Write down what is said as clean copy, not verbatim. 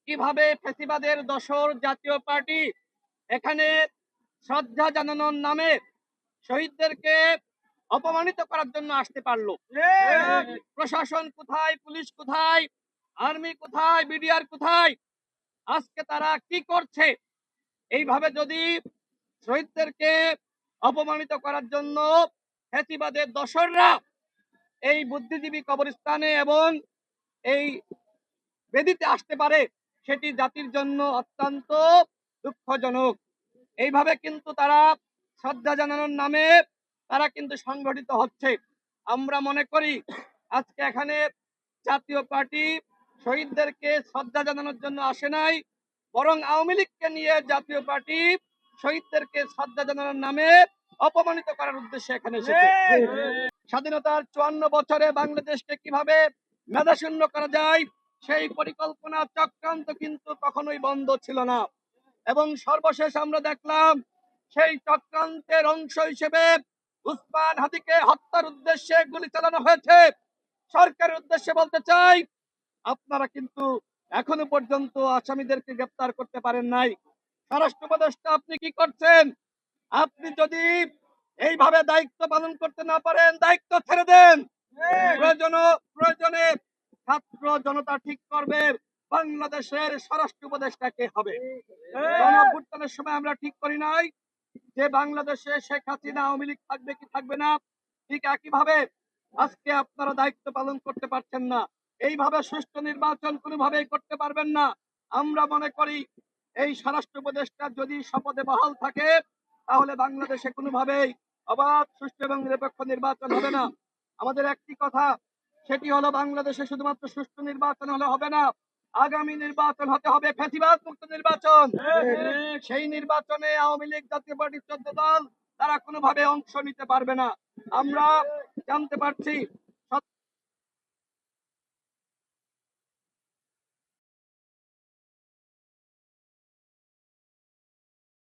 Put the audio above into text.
কিভাবে ফ্যাসিবাদের দোসর জাতীয় পার্টি এখানে শ্রদ্ধা জানানোর নামে শহীদদেরকে অপমানিত করার জন্য আসতে পারলো। প্রশাসন কোথায়, পুলিশ কোথায়, আর্মি কোথায়, বিডিআর কোথায়? আজকে তারা কি করছে? এইভাবে যদি শহীদদেরকে অপমানিত করার জন্য ফ্যাসিবাদের দোসররা এই বুদ্ধিজীবী কবরস্থানে এবং এই বেদিতে আসতে পারে, সেটি জাতির জন্য অত্যন্ত দুঃখজনক। এইভাবে কিন্তু তারা শ্রদ্ধা জানানোর নামে তারা কিন্তু সংগঠিত হচ্ছে। আমরা মনে করি আজকে এখানে জাতীয় পার্টি শহীদদেরকে শ্রদ্ধা জানানোর জন্য আসে নাই, বরং আওয়ামী লীগকে নিয়ে জাতীয় পার্টি শহীদদেরকে শ্রদ্ধা জানানোর নামে অপমানিত করার উদ্দেশ্যে এখানে এসেছে। স্বাধীনতার 54 বছরে বাংলাদেশকে কিভাবে মেধাশূন্য করা যায় সেই পরিকল্পনা চক্রান্ত কিন্তু কখনোই বন্ধ ছিল না। এবং সর্বশেষ আমরা দেখলাম সেই চক্রান্তের অংশ হিসেবে উসমান হাদিকে হত্যার উদ্দেশ্যে গুলি চালানো হয়েছে। সরকারের উদ্দেশ্যে বলতে চাই, আপনারা কিন্তু এখনো পর্যন্ত আসামিদেরকে গ্রেফতার করতে পারেন নাই। স্বরাষ্ট্র উপদেষ্টা আপনি কি করছেন? আপনি যদি এইভাবে দায়িত্ব পালন করতে না পারেন, দায়িত্ব ছেড়ে দেন। প্রয়োজনে ছাত্র জনতা ঠিক করবে বাংলাদেশের স্বরাষ্ট্র উপদেষ্টা কে হবে। গণঅভ্যুত্থানের সময় আমরা ঠিক করি নাই যে বাংলাদেশে শেখ হাসিনা আওয়ামী লীগ থাকবে কি থাকবে না। ঠিক একইভাবে আজকে আপনারা দায়িত্ব পালন করতে পারছেন না। এইভাবে সুষ্ঠু নির্বাচন কোনোভাবেই করতে পারবেন না। আমরা মনে করি এই স্বরাষ্ট্র উপদেষ্টা যদি শপথে বহাল থাকে, তাহলে বাংলাদেশে কোনোভাবেই অবাধ, সুষ্ঠু এবং নিরপেক্ষ নির্বাচন হবে না। আমাদের একটি কথা, সেটি হলো বাংলাদেশে শুধুমাত্র সুষ্ঠু নির্বাচন হলে হবে না, আগামী নির্বাচন হতে হবে ফ্যাসিবাদ মুক্ত নির্বাচন। সেই নির্বাচনে আওয়ামী লীগ, জাতীয় পার্টির 14 দল তারা কোনোভাবে অংশ নিতে পারবে না। আমরা জানতে পারছি